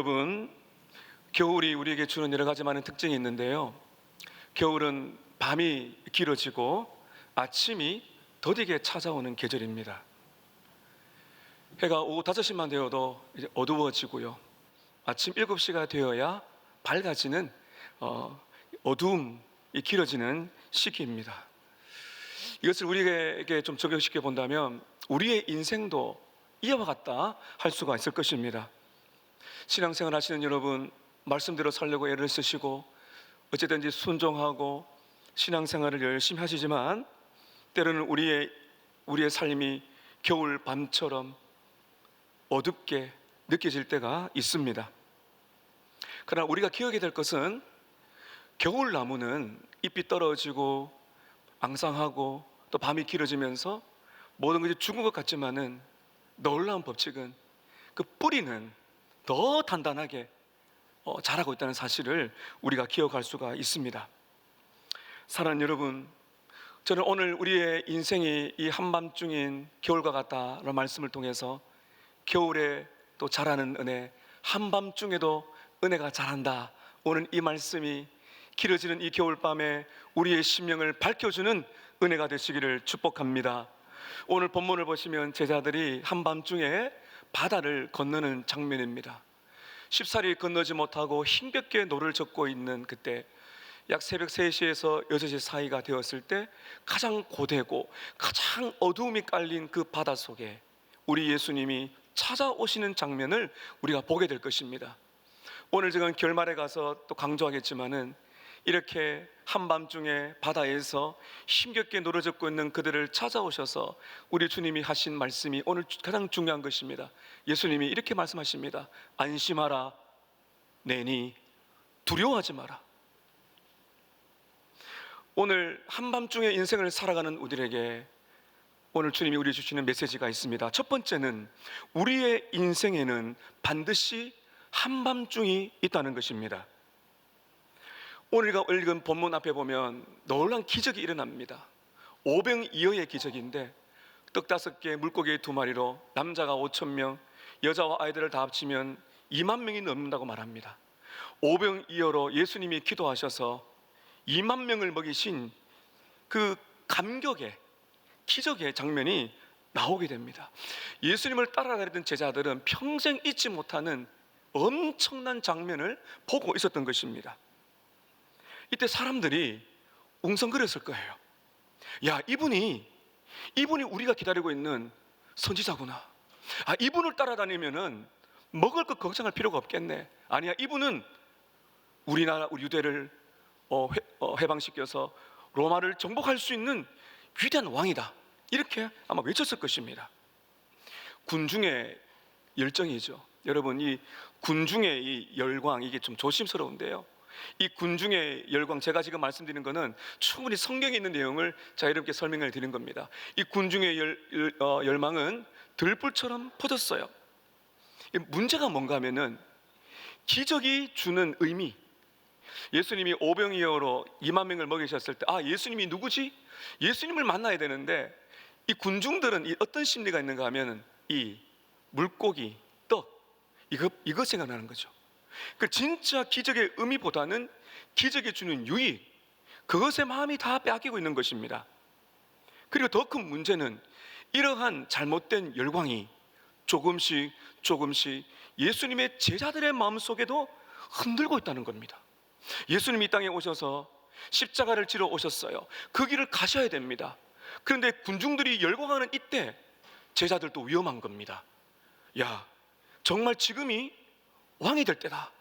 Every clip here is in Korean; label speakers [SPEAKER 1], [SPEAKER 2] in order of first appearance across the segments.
[SPEAKER 1] 여러분, 겨울이 우리에게 주는 여러 가지 많은 특징이 있는데요. 겨울은 밤이 길어지고 아침이 더디게 찾아오는 계절입니다. 해가 오후 5시만 되어도 이제 어두워지고요. 아침 7시가 되어야 밝아지는 어두움이 길어지는 시기입니다. 이것을 우리에게 좀 적용시켜 본다면 우리의 인생도 이와 같다 할 수가 있을 것입니다. 신앙생활 하시는 여러분, 말씀대로 살려고 애를 쓰시고 어쨌든지 순종하고 신앙생활을 열심히 하시지만 때로는 우리의 삶이 겨울 밤처럼 어둡게 느껴질 때가 있습니다. 그러나 우리가 기억해야 될 것은 겨울 나무는 잎이 떨어지고 앙상하고 또 밤이 길어지면서 모든 것이 죽은 것 같지만은 놀라운 법칙은 그 뿌리는 더 단단하게 자라고 있다는 사실을 우리가 기억할 수가 있습니다. 사랑하는 여러분, 저는 오늘 우리의 인생이 이 한밤중인 겨울과 같다라는 말씀을 통해서 겨울에 또 자라는 은혜, 한밤중에도 은혜가 자란다, 오늘 이 말씀이 길어지는 이 겨울밤에 우리의 심령을 밝혀주는 은혜가 되시기를 축복합니다. 오늘 본문을 보시면 제자들이 한밤중에 바다를 건너는 장면입니다. 쉽사리 건너지 못하고 힘겹게 노를 젓고 있는 그때, 약 새벽 3시에서 6시 사이가 되었을 때 가장 고되고 가장 어두움이 깔린 그 바다 속에 우리 예수님이 찾아오시는 장면을 우리가 보게 될 것입니다. 오늘 제가 결말에 가서 또 강조하겠지만은 이렇게 한밤중에 바다에서 힘겹게 노려젓고 있는 그들을 찾아오셔서 우리 주님이 하신 말씀이 오늘 가장 중요한 것입니다. 예수님이 이렇게 말씀하십니다. 안심하라, 내니 두려워하지 마라. 오늘 한밤중에 인생을 살아가는 우리에게 오늘 주님이 우리 주시는 메시지가 있습니다. 첫 번째는 우리의 인생에는 반드시 한밤중이 있다는 것입니다. 오늘 우리가 읽은 본문 앞에 보면 놀라운 기적이 일어납니다. 오병이어의 기적인데 떡 5개, 물고기 2마리로 남자가 5,000명, 여자와 아이들을 다 합치면 2만 명이 넘는다고 말합니다. 오병이어로 예수님이 기도하셔서 2만 명을 먹이신 그 감격의 기적의 장면이 나오게 됩니다. 예수님을 따라가려던 제자들은 평생 잊지 못하는 엄청난 장면을 보고 있었던 것입니다. 이때 사람들이 웅성거렸을 거예요. 야, 이분이 우리가 기다리고 있는 선지자구나. 이분을 따라다니면은 먹을 것 걱정할 필요가 없겠네. 아니야, 이분은 우리 유대를 해방시켜서 로마를 정복할 수 있는 위대한 왕이다. 이렇게 아마 외쳤을 것입니다. 군중의 열정이죠. 여러분, 이 군중의 이 열광, 이게 좀 조심스러운데요. 이 군중의 열광, 제가 지금 말씀드리는 것은 충분히 성경에 있는 내용을 자 여러분께 설명을 드린 겁니다. 이 군중의 열망은 들불처럼 퍼졌어요. 문제가 뭔가 하면은 기적이 주는 의미, 예수님이 오병이어로 2만 명을 먹이셨을 때 예수님이 누구지? 예수님을 만나야 되는데 이 군중들은 어떤 심리가 있는가 하면 이 물고기, 떡, 이거 생각나는 거죠. 그 진짜 기적의 의미보다는 기적이 주는 유익, 그것에 마음이 다 빼앗기고 있는 것입니다. 그리고 더 큰 문제는 이러한 잘못된 열광이 조금씩 예수님의 제자들의 마음속에도 흔들고 있다는 겁니다. 예수님이 이 땅에 오셔서 십자가를 지러 오셨어요. 그 길을 가셔야 됩니다. 그런데 군중들이 열광하는 이때 제자들도 위험한 겁니다. 야, 정말 지금이 왕이 될 때다.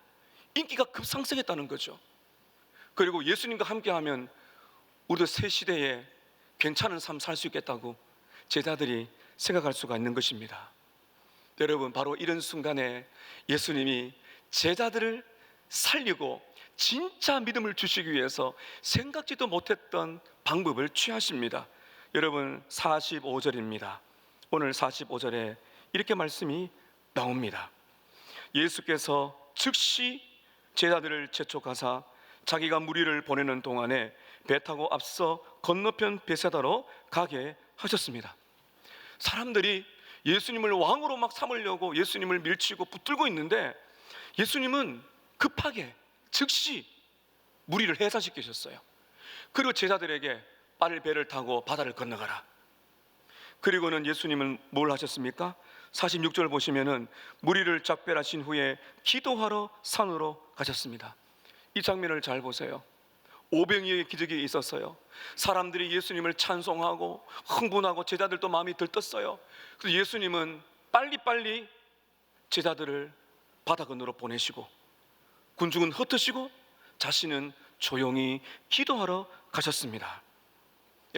[SPEAKER 1] 인기가 급상승했다는 거죠. 그리고 예수님과 함께하면 우리도 새 시대에 괜찮은 삶 살 수 있겠다고 제자들이 생각할 수가 있는 것입니다. 여러분, 바로 이런 순간에 예수님이 제자들을 살리고 진짜 믿음을 주시기 위해서 생각지도 못했던 방법을 취하십니다. 여러분, 45절입니다. 오늘 45절에 이렇게 말씀이 나옵니다. 예수께서 즉시 제자들을 재촉하사 자기가 무리를 보내는 동안에 배 타고 앞서 건너편 베세다로 가게 하셨습니다. 사람들이 예수님을 왕으로 막 삼으려고 예수님을 밀치고 붙들고 있는데 예수님은 급하게 즉시 무리를 해산시키셨어요. 그리고 제자들에게 빨리 배를 타고 바다를 건너가라. 그리고는 예수님은 뭘 하셨습니까? 46절 보시면은 무리를 작별하신 후에 기도하러 산으로 가셨습니다. 이 장면을 잘 보세요. 오병이어의 기적이 있었어요. 사람들이 예수님을 찬송하고 흥분하고 제자들도 마음이 들떴어요. 그래서 예수님은 빨리빨리 제자들을 바다 건너로 보내시고 군중은 흩으시고 자신은 조용히 기도하러 가셨습니다.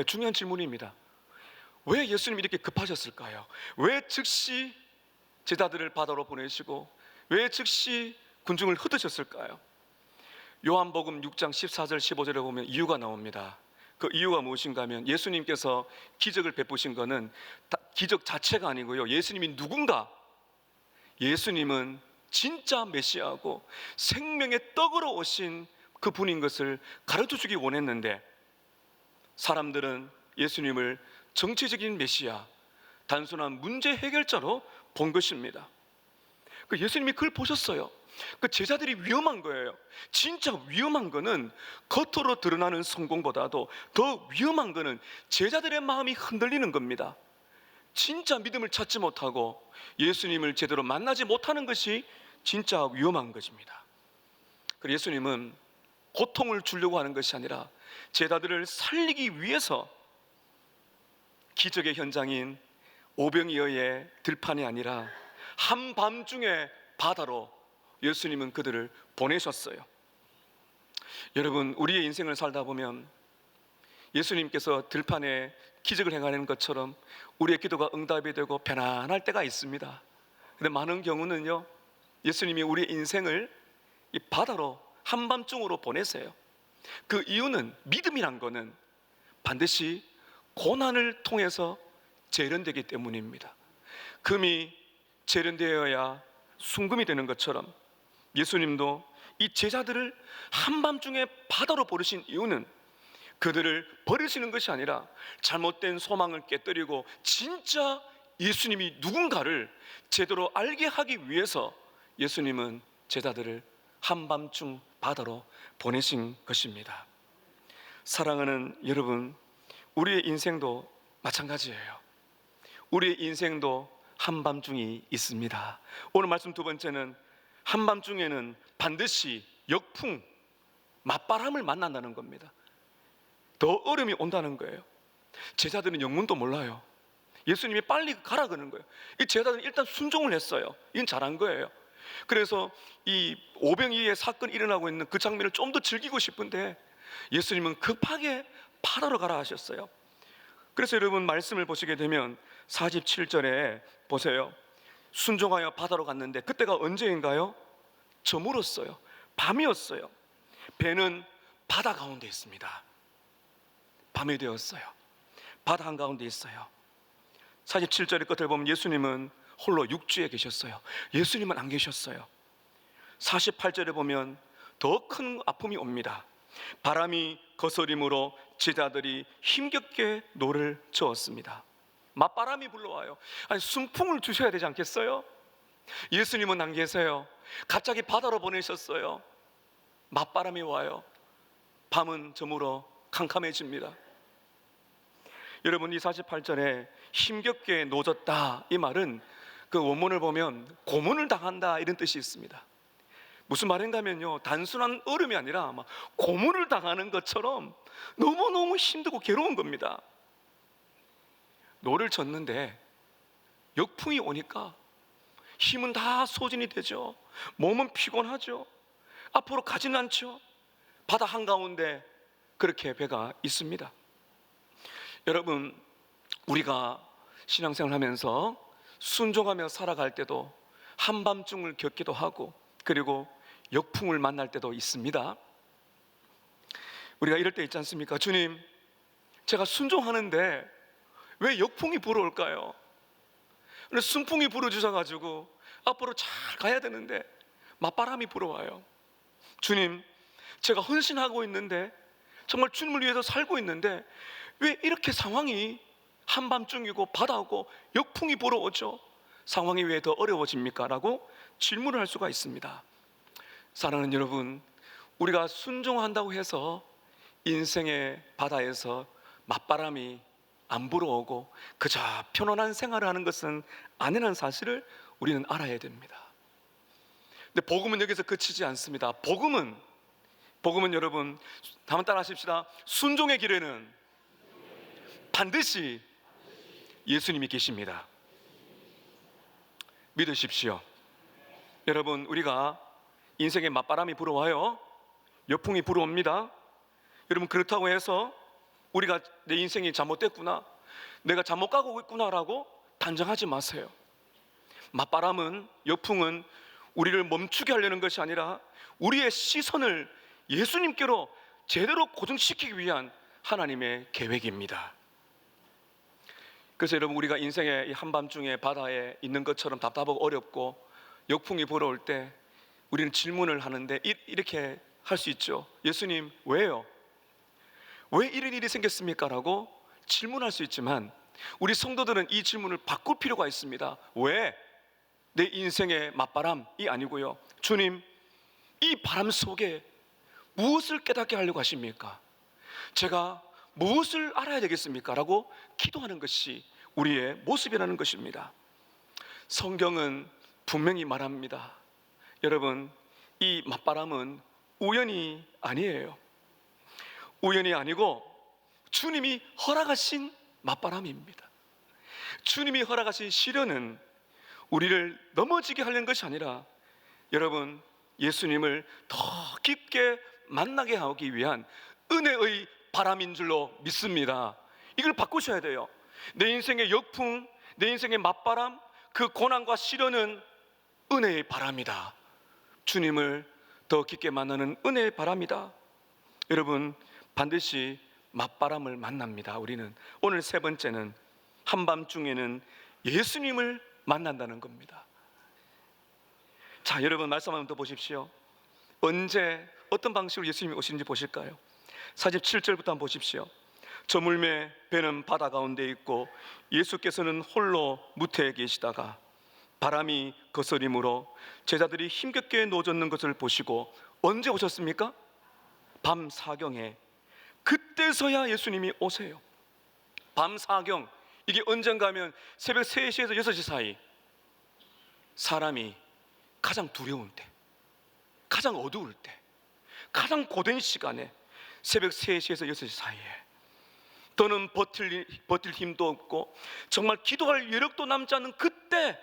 [SPEAKER 1] 중요한 질문입니다. 왜 예수님이 이렇게 급하셨을까요? 왜 즉시 제자들을 바다로 보내시고 왜 즉시 군중을 흩으셨을까요? 요한복음 6장 14절 15절에 보면 이유가 나옵니다. 그 이유가 무엇인가 하면 예수님께서 기적을 베푸신 것은 기적 자체가 아니고요, 예수님이 누군가, 예수님은 진짜 메시아고 생명의 떡으로 오신 그 분인 것을 가르쳐 주기 원했는데 사람들은 예수님을 정치적인 메시아, 단순한 문제 해결자로 본 것입니다. 예수님이 그걸 보셨어요. 그 제자들이 위험한 거예요. 진짜 위험한 거는 겉으로 드러나는 성공보다도 더 위험한 거는 제자들의 마음이 흔들리는 겁니다. 진짜 믿음을 찾지 못하고 예수님을 제대로 만나지 못하는 것이 진짜 위험한 것입니다. 그래서 예수님은 고통을 주려고 하는 것이 아니라 제자들을 살리기 위해서 기적의 현장인 오병이어의 들판이 아니라 한밤중에 바다로 예수님은 그들을 보내셨어요. 여러분, 우리의 인생을 살다 보면 예수님께서 들판에 기적을 행하는 것처럼 우리의 기도가 응답이 되고 편안할 때가 있습니다. 근데 많은 경우는요, 예수님이 우리의 인생을 이 바다로 한밤중으로 보내세요. 그 이유는 믿음이란 거는 반드시 고난을 통해서 재련되기 때문입니다. 금이 재련되어야 순금이 되는 것처럼 예수님도 이 제자들을 한밤중에 바다로 보내신 이유는 그들을 버리시는 것이 아니라 잘못된 소망을 깨뜨리고 진짜 예수님이 누군가를 제대로 알게 하기 위해서 예수님은 제자들을 한밤중 바다로 보내신 것입니다. 사랑하는 여러분, 우리의 인생도 마찬가지예요. 우리의 인생도 한밤중이 있습니다. 오늘 말씀 두 번째는 한밤중에는 반드시 역풍, 맞바람을 만난다는 겁니다. 더 얼음이 온다는 거예요. 제자들은 영문도 몰라요. 예수님이 빨리 가라 그러는 거예요. 이 제자들은 일단 순종을 했어요. 이건 잘한 거예요. 그래서 이 오병이어의 사건이 일어나고 있는 그 장면을 좀 더 즐기고 싶은데 예수님은 급하게 바다로 가라 하셨어요. 그래서 여러분 말씀을 보시게 되면 47절에 보세요. 순종하여 바다로 갔는데 그때가 언제인가요? 저물었어요. 밤이었어요. 배는 바다 가운데 있습니다. 밤이 되었어요. 바다 한가운데 있어요. 47절의 끝을 보면 예수님은 홀로 육지에 계셨어요. 예수님은 안 계셨어요. 48절에 보면 더 큰 아픔이 옵니다. 바람이 거스림으로 제자들이 힘겹게 노를 저었습니다. 맞바람이 불러와요. 아니, 순풍을 주셔야 되지 않겠어요? 예수님은 안 계세요. 갑자기 바다로 보내셨어요. 맞바람이 와요. 밤은 저물어 캄캄해집니다. 여러분, 이 48절에 힘겹게 노졌다, 이 말은 그 원문을 보면 고문을 당한다 이런 뜻이 있습니다. 무슨 말인가 하면요, 단순한 얼음이 아니라 막 고문을 당하는 것처럼 너무너무 힘들고 괴로운 겁니다. 노를 젓는데 역풍이 오니까 힘은 다 소진이 되죠. 몸은 피곤하죠. 앞으로 가지는 않죠. 바다 한가운데 그렇게 배가 있습니다. 여러분, 우리가 신앙생활 하면서 순종하며 살아갈 때도 한밤중을 겪기도 하고 그리고 역풍을 만날 때도 있습니다. 우리가 이럴 때 있지 않습니까? 주님, 제가 순종하는데 왜 역풍이 불어올까요? 순풍이 불어주셔가지고 앞으로 잘 가야 되는데 맞바람이 불어와요. 주님, 제가 헌신하고 있는데 정말 주님을 위해서 살고 있는데 왜 이렇게 상황이 한밤중이고 바다고 역풍이 불어오죠? 상황이 왜 더 어려워집니까? 라고 질문을 할 수가 있습니다. 사랑하는 여러분, 우리가 순종한다고 해서 인생의 바다에서 맞바람이 안 불어오고 그저 편안한 생활을 하는 것은 아니라는 사실을 우리는 알아야 됩니다. 근데 복음은 여기서 그치지 않습니다. 복음은 여러분, 한번 따라 하십시다. 순종의 길에는 반드시 예수님이 계십니다. 믿으십시오. 여러분, 우리가 인생에 맞바람이 불어와요. 역풍이 불어옵니다. 여러분, 그렇다고 해서 우리가 내 인생이 잘못됐구나, 내가 잘못 가고 있구나라고 단정하지 마세요. 맞바람은, 역풍은 우리를 멈추게 하려는 것이 아니라 우리의 시선을 예수님께로 제대로 고정시키기 위한 하나님의 계획입니다. 그래서 여러분, 우리가 인생의 한밤중에 바다에 있는 것처럼 답답하고 어렵고 역풍이 불어올 때 우리는 질문을 하는데 이렇게 할 수 있죠. 예수님, 왜요? 왜 이런 일이 생겼습니까? 라고 질문할 수 있지만 우리 성도들은 이 질문을 바꿀 필요가 있습니다. 왜? 내 인생의 맞바람이 아니고요, 주님, 이 바람 속에 무엇을 깨닫게 하려고 하십니까? 제가 무엇을 알아야 되겠습니까? 라고 기도하는 것이 우리의 모습이라는 것입니다. 성경은 분명히 말합니다. 여러분, 이 맞바람은 우연이 아니에요. 우연이 아니고 주님이 허락하신 맞바람입니다. 주님이 허락하신 시련은 우리를 넘어지게 하려는 것이 아니라 여러분, 예수님을 더 깊게 만나게 하기 위한 은혜의 바람인 줄로 믿습니다. 이걸 바꾸셔야 돼요. 내 인생의 역풍, 내 인생의 맞바람, 그 고난과 시련은 은혜의 바람이다. 주님을 더 깊게 만나는 은혜의 바람이다. 여러분, 반드시 맞바람을 만납니다. 우리는 오늘 세 번째는 한밤중에는 예수님을 만난다는 겁니다. 자, 여러분, 말씀 한번 더 보십시오. 언제 어떤 방식으로 예수님이 오시는지 보실까요? 47절부터 한번 보십시오. 저물매 배는 바다 가운데 있고 예수께서는 홀로 무태에 계시다가 바람이 거스림으로 제자들이 힘겹게 노젓는 것을 보시고, 언제 오셨습니까? 밤 사경에. 그때서야 예수님이 오세요. 밤 사경, 이게 언젠가 하면 새벽 3시에서 6시 사이, 사람이 가장 두려운 때, 가장 어두울 때, 가장 고된 시간에 새벽 3시에서 6시 사이에 더는 버틸 힘도 없고 정말 기도할 여력도 남지 않는 그때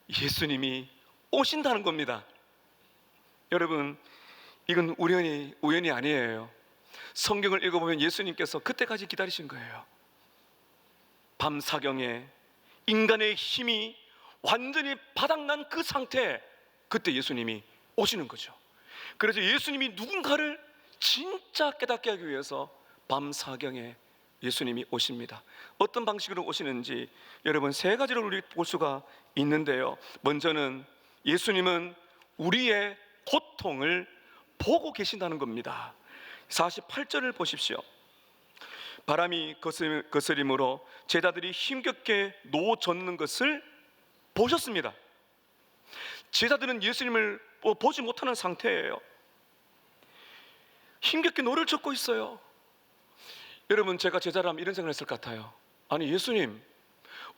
[SPEAKER 1] 예수님이 오신다는 겁니다. 여러분, 이건 우연이 아니에요. 성경을 읽어보면 예수님께서 그때까지 기다리신 거예요. 밤 사경에 인간의 힘이 완전히 바닥난 그 상태, 그때 예수님이 오시는 거죠. 그래서 예수님이 누군가를 진짜 깨닫게 하기 위해서 밤 사경에 예수님이 오십니다. 어떤 방식으로 오시는지 여러분, 세 가지로 우리 볼 수가 있는데요. 먼저는 예수님은 우리의 고통을 보고 계신다는 겁니다. 48절을 보십시오. 바람이 거스림으로 제자들이 힘겹게 노젓는 것을 보셨습니다. 제자들은 예수님을 보지 못하는 상태예요. 힘겹게 노를 젓고 있어요. 여러분, 제가 제자라면 이런 생각을 했을 것 같아요. 아니, 예수님,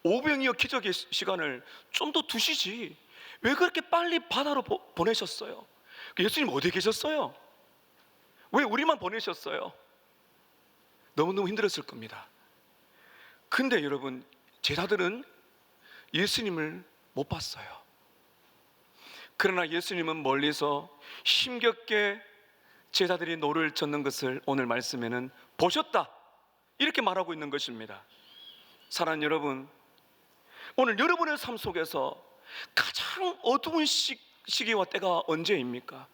[SPEAKER 1] 오병이어 기적의 시간을 좀 더 두시지 왜 그렇게 빨리 바다로 보내셨어요? 예수님 어디에 계셨어요? 왜 우리만 보내셨어요? 너무너무 힘들었을 겁니다. 근데 여러분, 제자들은 예수님을 못 봤어요. 그러나 예수님은 멀리서 힘겹게 제자들이 노를 젓는 것을 오늘 말씀에는 보셨다, 이렇게 말하고 있는 것입니다. 사랑하는 여러분, 오늘 여러분의 삶 속에서 가장 어두운 시기와 때가 언제입니까?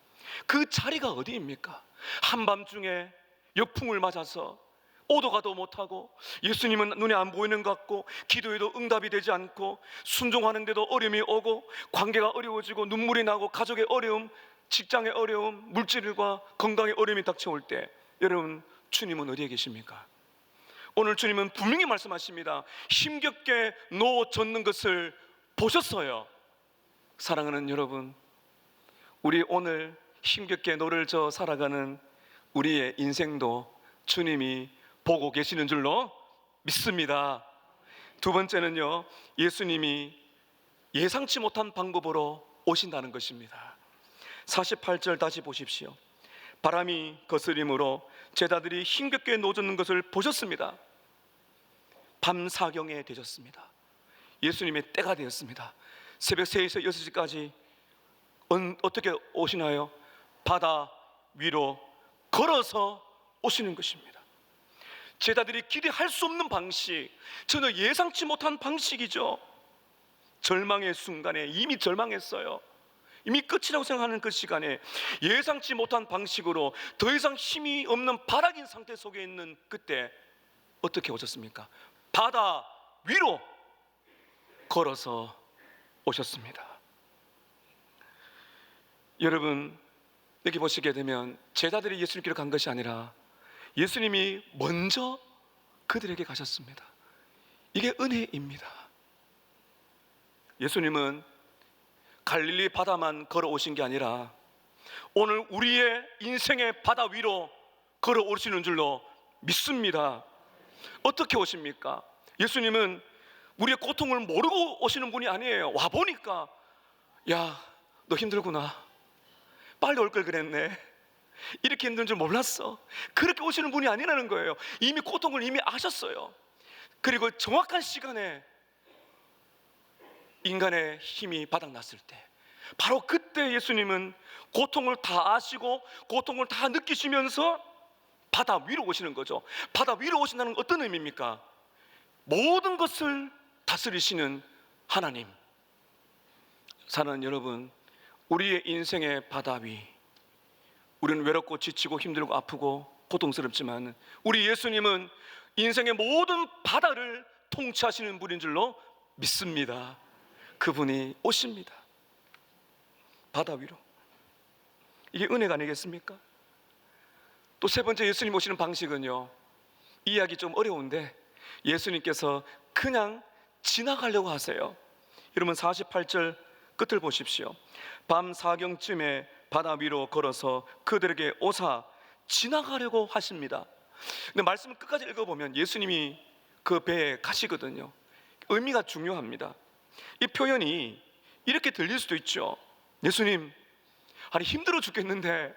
[SPEAKER 1] 그 자리가 어디입니까? 한밤중에 역풍을 맞아서 오도 가도 못하고 예수님은 눈에 안 보이는 것 같고 기도해도 응답이 되지 않고 순종하는데도 어려움이 오고 관계가 어려워지고 눈물이 나고 가족의 어려움, 직장의 어려움, 물질과 건강의 어려움이 닥쳐올 때, 여러분, 주님은 어디에 계십니까? 오늘 주님은 분명히 말씀하십니다. 힘겹게 노젓는 것을 보셨어요. 사랑하는 여러분, 우리 오늘 힘겹게 노를 저 살아가는 우리의 인생도 주님이 보고 계시는 줄로 믿습니다. 두 번째는요, 예수님이 예상치 못한 방법으로 오신다는 것입니다. 48절 다시 보십시오. 바람이 거스림으로 제자들이 힘겹게 노젓는 것을 보셨습니다. 밤 사경에 되셨습니다. 예수님의 때가 되었습니다. 새벽 3시에서 6시까지 어떻게 오시나요? 바다 위로 걸어서 오시는 것입니다. 제자들이 기대할 수 없는 방식, 전혀 예상치 못한 방식이죠. 절망의 순간에, 이미 절망했어요. 이미 끝이라고 생각하는 그 시간에 예상치 못한 방식으로 더 이상 힘이 없는 바닥인 상태 속에 있는 그때 어떻게 오셨습니까? 바다 위로 걸어서 오셨습니다. 여러분, 여기 보시게 되면 제자들이 예수님께로 간 것이 아니라 예수님이 먼저 그들에게 가셨습니다. 이게 은혜입니다. 예수님은 갈릴리 바다만 걸어오신 게 아니라 오늘 우리의 인생의 바다 위로 걸어오시는 줄로 믿습니다. 어떻게 오십니까? 예수님은 우리의 고통을 모르고 오시는 분이 아니에요. 와보니까 야, 너 힘들구나, 빨리 올 걸 그랬네, 이렇게 힘든 줄 몰랐어, 그렇게 오시는 분이 아니라는 거예요. 이미 고통을 이미 아셨어요. 그리고 정확한 시간에 인간의 힘이 바닥났을 때, 바로 그때 예수님은 고통을 다 아시고 고통을 다 느끼시면서 바다 위로 오시는 거죠. 바다 위로 오신다는 건 어떤 의미입니까? 모든 것을 다스리시는 하나님. 사랑하는 여러분, 우리의 인생의 바다 위, 우리는 외롭고 지치고 힘들고 아프고 고통스럽지만 우리 예수님은 인생의 모든 바다를 통치하시는 분인 줄로 믿습니다. 그분이 오십니다. 바다 위로. 이게 은혜가 아니겠습니까? 또 세 번째 예수님 오시는 방식은요, 이 이야기 좀 어려운데 예수님께서 그냥 지나가려고 하세요. 여러분 48절 끝을 보십시오. 밤 사경쯤에 바다 위로 걸어서 그들에게 오사 지나가려고 하십니다. 근데 말씀을 끝까지 읽어보면 예수님이 그 배에 가시거든요. 의미가 중요합니다. 이 표현이 이렇게 들릴 수도 있죠. 예수님, 아니 힘들어 죽겠는데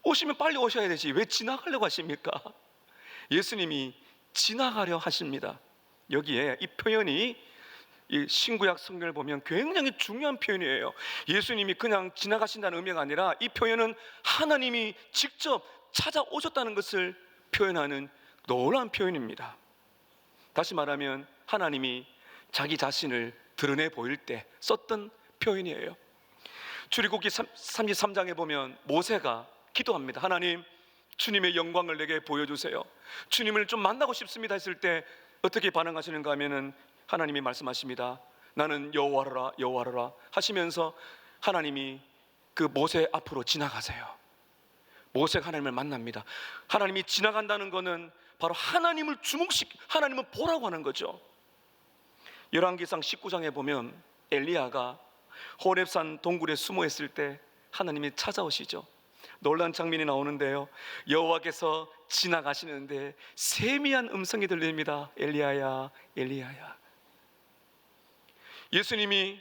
[SPEAKER 1] 오시면 빨리 오셔야 되지 왜 지나가려고 하십니까? 예수님이 지나가려 하십니다. 여기에 이 표현이 이 신구약 성경을 보면 굉장히 중요한 표현이에요. 예수님이 그냥 지나가신다는 의미가 아니라 이 표현은 하나님이 직접 찾아오셨다는 것을 표현하는 놀라운 표현입니다. 다시 말하면 하나님이 자기 자신을 드러내 보일 때 썼던 표현이에요. 출애굽기 33장에 보면 모세가 기도합니다. 하나님, 주님의 영광을 내게 보여주세요. 주님을 좀 만나고 싶습니다 했을 때 어떻게 반응하시는가 하면은 하나님이 말씀하십니다. 나는 여호와라 여호와라 하시면서 하나님이 그 모세 앞으로 지나가세요. 모세가 하나님을 만납니다. 하나님이 지나간다는 것은 바로 하나님을 하나님을 보라고 하는 거죠. 열왕기상 19장에 보면 엘리야가 호렙산 동굴에 숨어 있을 때 하나님이 찾아오시죠. 놀라운 장면이 나오는데요, 여호와께서 지나가시는데 세미한 음성이 들립니다. 엘리야야 엘리야야. 예수님이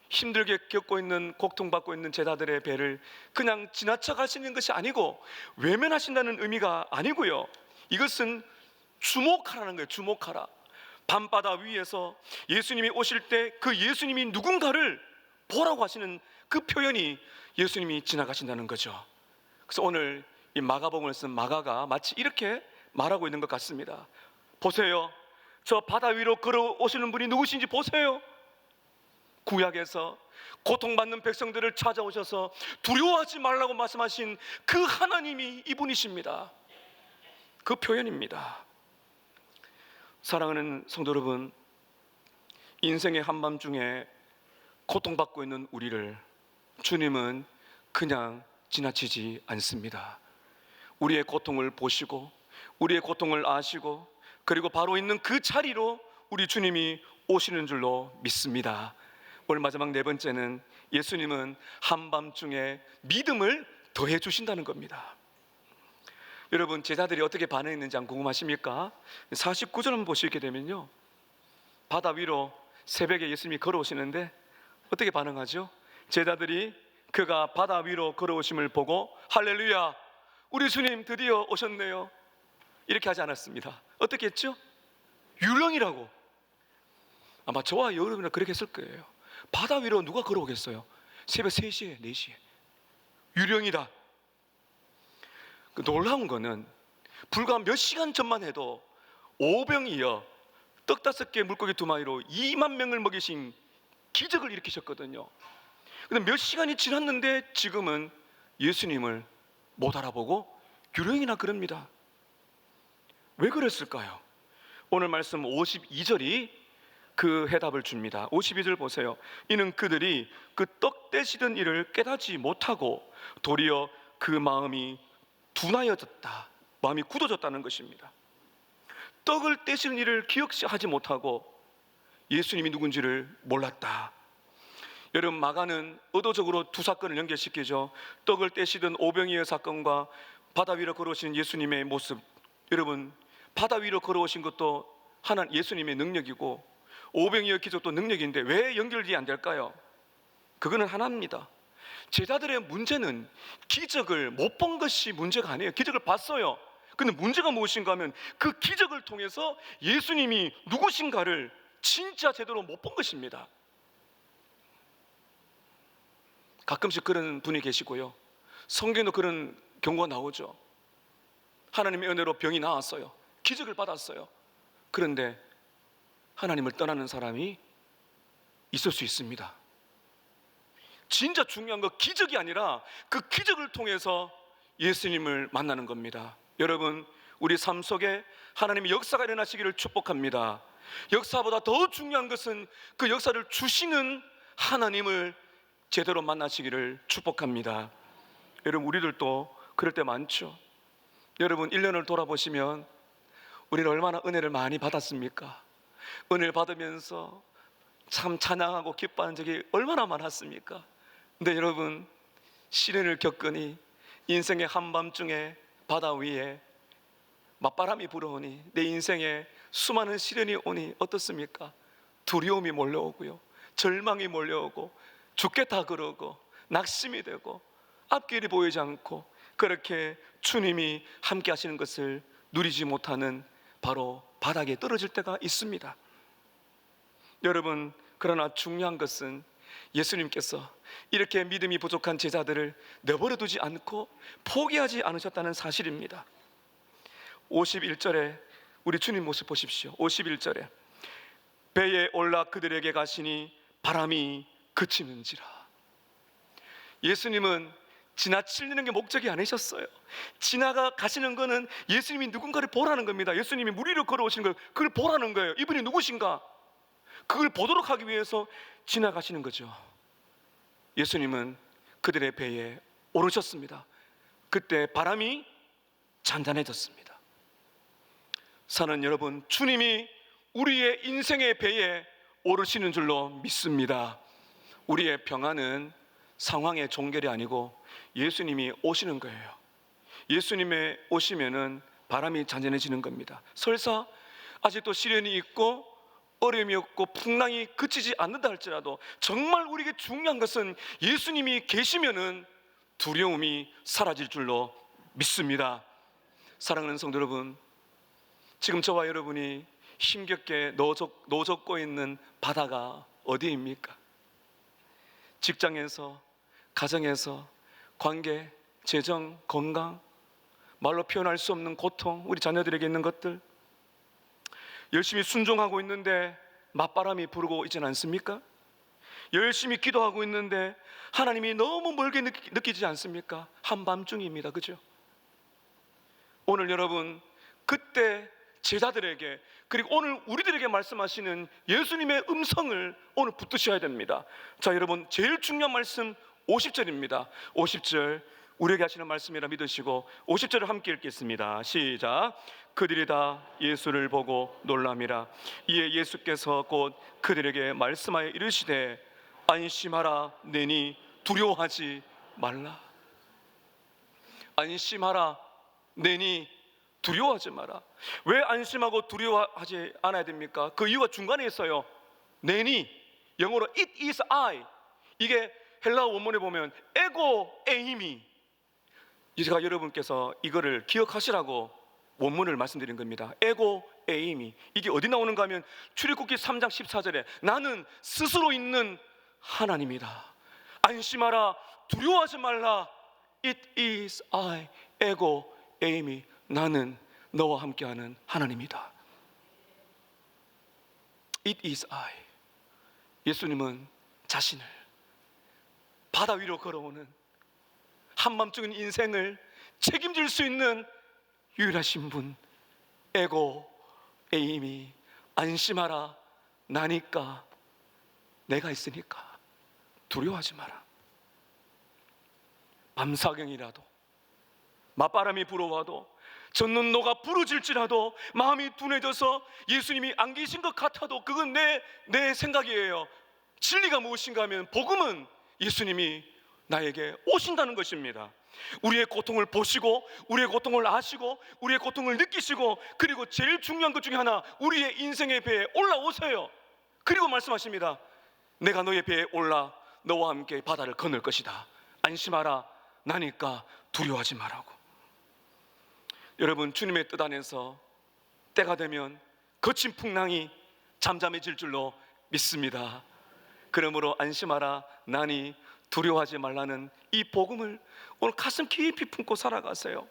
[SPEAKER 1] 힘들게 겪고 있는, 고통받고 있는 제자들의 배를 그냥 지나쳐 가시는 것이 아니고 외면하신다는 의미가 아니고요, 이것은 주목하라는 거예요. 주목하라. 밤바다 위에서 예수님이 오실 때 그 예수님이 누군가를 보라고 하시는 그 표현이 예수님이 지나가신다는 거죠. 그래서 오늘 이 마가복음을 쓴 마가가 마치 이렇게 말하고 있는 것 같습니다. 보세요, 저 바다 위로 걸어오시는 분이 누구신지 보세요. 구약에서 고통받는 백성들을 찾아오셔서 두려워하지 말라고 말씀하신 그 하나님이 이분이십니다. 그 표현입니다. 사랑하는 성도 여러분, 인생의 한밤중에 고통받고 있는 우리를 주님은 그냥 지나치지 않습니다. 우리의 고통을 보시고 우리의 고통을 아시고 그리고 바로 있는 그 자리로 우리 주님이 오시는 줄로 믿습니다. 오늘 마지막 네 번째는 예수님은 한밤중에 믿음을 더해 주신다는 겁니다. 여러분, 제자들이 어떻게 반응했는지 안 궁금하십니까? 49절 한번 보시게 되면요, 바다 위로 새벽에 예수님이 걸어오시는데 어떻게 반응하죠? 제자들이 그가 바다 위로 걸어오심을 보고 할렐루야, 우리 주님 드디어 오셨네요, 이렇게 하지 않았습니다. 어떻게 했죠? 유령이라고. 아마 저와 여러분은 그렇게 했을 거예요. 바다 위로 누가 걸어오겠어요? 새벽 3시에 4시에 유령이다. 놀라운 거는 불과 몇 시간 전만 해도 오병이어 떡 5개 물고기 2마리로 2만 명을 먹이신 기적을 일으키셨거든요. 그런데 몇 시간이 지났는데 지금은 예수님을 못 알아보고 유령이나 그럽니다. 왜 그랬을까요? 오늘 말씀 52절이 그 해답을 줍니다. 52절 보세요. 이는 그들이 그 떡 떼시던 일을 깨닫지 못하고 도리어 그 마음이 둔하여졌다, 마음이 굳어졌다는 것입니다. 떡을 떼시는 일을 기억하지 못하고 예수님이 누군지를 몰랐다. 여러분, 마가는 의도적으로 두 사건을 연결시키죠. 떡을 떼시던 오병이어 사건과 바다 위로 걸어오신 예수님의 모습. 여러분, 바다 위로 걸어오신 것도 하나님 예수님의 능력이고 오병이어 기적도 능력인데 왜 연결이 안 될까요? 그거는 하나입니다. 제자들의 문제는 기적을 못 본 것이 문제가 아니에요. 기적을 봤어요. 근데 문제가 무엇인가 하면 그 기적을 통해서 예수님이 누구신가를 진짜 제대로 못 본 것입니다. 가끔씩 그런 분이 계시고요, 성경에도 그런 경우가 나오죠. 하나님의 은혜로 병이 나았어요. 기적을 받았어요. 그런데 하나님을 떠나는 사람이 있을 수 있습니다. 진짜 중요한 건 기적이 아니라 그 기적을 통해서 예수님을 만나는 겁니다. 여러분, 우리 삶 속에 하나님의 역사가 일어나시기를 축복합니다. 역사보다 더 중요한 것은 그 역사를 주시는 하나님을 제대로 만나시기를 축복합니다. 여러분, 우리들도 그럴 때 많죠. 여러분, 1년을 돌아보시면 우리는 얼마나 은혜를 많이 받았습니까? 은혜를 받으면서 참 찬양하고 기뻐하는 적이 얼마나 많았습니까? 근데 여러분, 시련을 겪으니 인생의 한밤중에 바다 위에 맞바람이 불어오니 내 인생에 수많은 시련이 오니 어떻습니까? 두려움이 몰려오고요, 절망이 몰려오고 죽겠다 그러고 낙심이 되고 앞길이 보이지 않고 그렇게 주님이 함께 하시는 것을 누리지 못하는 바로 바닥에 떨어질 때가 있습니다. 여러분, 그러나 중요한 것은 예수님께서 이렇게 믿음이 부족한 제자들을 내버려 두지 않고 포기하지 않으셨다는 사실입니다. 51절에 우리 주님 모습 보십시오. 51절에 배에 올라 그들에게 가시니 바람이 그치는지라. 예수님은 지나치는 게 목적이 아니셨어요. 지나가 가시는 거는 예수님이 누군가를 보라는 겁니다. 예수님이 물 위로 걸어오시는 걸 그걸 보라는 거예요. 이분이 누구신가? 그걸 보도록 하기 위해서 지나가시는 거죠. 예수님은 그들의 배에 오르셨습니다. 그때 바람이 잔잔해졌습니다. 사는 여러분, 주님이 우리의 인생의 배에 오르시는 줄로 믿습니다. 우리의 평안은 상황의 종결이 아니고 예수님이 오시는 거예요. 예수님의 오시면은 바람이 잔잔해지는 겁니다. 설사 아직도 시련이 있고 어려움이 없고 풍랑이 그치지 않는다 할지라도 정말 우리에게 중요한 것은 예수님이 계시면은 두려움이 사라질 줄로 믿습니다. 사랑하는 성도 여러분, 지금 저와 여러분이 힘겹게 노젓고 있는 바다가 어디입니까? 직장에서, 가정에서, 관계, 재정, 건강, 말로 표현할 수 없는 고통, 우리 자녀들에게 있는 것들, 열심히 순종하고 있는데 맞바람이 부르고 있지 않습니까? 열심히 기도하고 있는데 하나님이 너무 멀게 느끼지 않습니까? 한밤중입니다. 그죠? 오늘 여러분, 그때 제자들에게 그리고 오늘 우리들에게 말씀하시는 예수님의 음성을 오늘 붙드셔야 됩니다. 자, 여러분, 제일 중요한 말씀 50절입니다. 50절 우리에게 하시는 말씀이라 믿으시고 50절을 함께 읽겠습니다. 시작. 그들이 다 예수를 보고 놀람이라. 이에 예수께서 곧 그들에게 말씀하여 이르시되 안심하라 내니 두려워하지 말라. 안심하라 내니 두려워하지 마라. 왜 안심하고 두려워하지 않아야 됩니까? 그 이유가 중간에 있어요. 내니, 영어로 it is I. 이게 헬라어 원문에 보면 에고 에이미. 제가 여러분께서 이거를 기억하시라고 원문을 말씀드린 겁니다. 에고 에이미. 이게 어디 나오는가 하면 출애굽기 3장 14절에 나는 스스로 있는 하나님이다. 안심하라 두려워하지 말라. It is I. 에고 에이미. 나는 너와 함께하는 하나님이다. It is I. 예수님은 자신을 바다 위로 걸어오는 한밤중인 인생을 책임질 수 있는 유일하신 분. 에고 에이미. 안심하라 나니까, 내가 있으니까 두려워하지 마라. 밤사경이라도 맞바람이 불어와도 젖는 노가 부러질지라도 마음이 둔해져서 예수님이 안 계신 것 같아도 그건 내 생각이에요. 진리가 무엇인가 하면 복음은 예수님이 나에게 오신다는 것입니다. 우리의 고통을 보시고 우리의 고통을 아시고 우리의 고통을 느끼시고, 그리고 제일 중요한 것 중에 하나, 우리의 인생의 배에 올라오세요. 그리고 말씀하십니다. 내가 너의 배에 올라 너와 함께 바다를 건널 것이다. 안심하라 나니까 두려워하지 말라고. 여러분, 주님의 뜻 안에서 때가 되면 거친 풍랑이 잠잠해질 줄로 믿습니다. 그러므로 안심하라 나니 두려워하지 말라는 이 복음을 오늘 가슴 깊이 품고 살아가세요.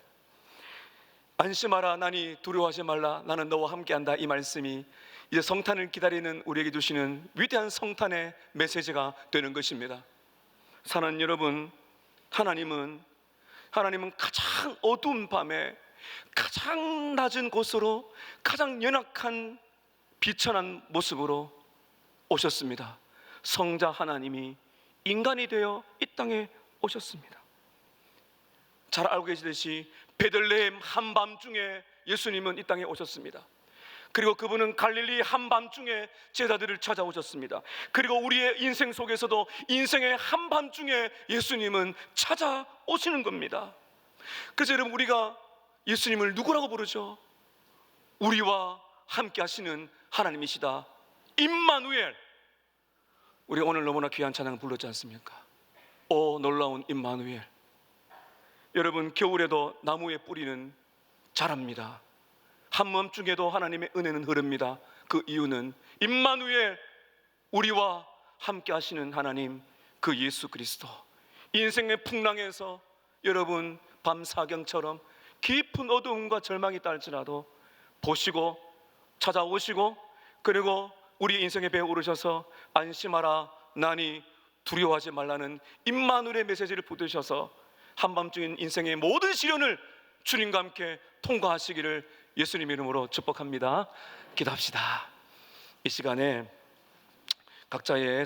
[SPEAKER 1] 안심하라 나니 두려워하지 말라, 나는 너와 함께한다. 이 말씀이 이제 성탄을 기다리는 우리에게 주시는 위대한 성탄의 메시지가 되는 것입니다. 사랑하는 여러분, 하나님은 가장 어두운 밤에 가장 낮은 곳으로 가장 연약한 비천한 모습으로 오셨습니다. 성자 하나님이 인간이 되어 이 땅에 오셨습니다. 잘 알고 계시듯이 베들레헴 한밤중에 예수님은 이 땅에 오셨습니다. 그리고 그분은 갈릴리 한밤중에 제자들을 찾아오셨습니다. 그리고 우리의 인생 속에서도 인생의 한밤중에 예수님은 찾아오시는 겁니다. 그래서 여러분, 우리가 예수님을 누구라고 부르죠? 우리와 함께 하시는 하나님이시다. 임마누엘. 우리 오늘 너무나 귀한 찬양 불렀지 않습니까? 오 놀라운 임마누엘. 여러분, 겨울에도 나무의 뿌리는 자랍니다. 한밤중에도 하나님의 은혜는 흐릅니다. 그 이유는 임마누엘, 우리와 함께 하시는 하나님, 그 예수 그리스도. 인생의 풍랑에서 여러분, 밤사경처럼 깊은 어두움과 절망이 딸지라도 보시고 찾아오시고, 그리고 우리 인생의 배에 오르셔서 안심하라 나니 두려워하지 말라는 임마누엘의 메시지를 붙드셔서 한밤중인 인생의 모든 시련을 주님과 함께 통과하시기를 예수님 이름으로 축복합니다. 기도합시다. 이 시간에 각자의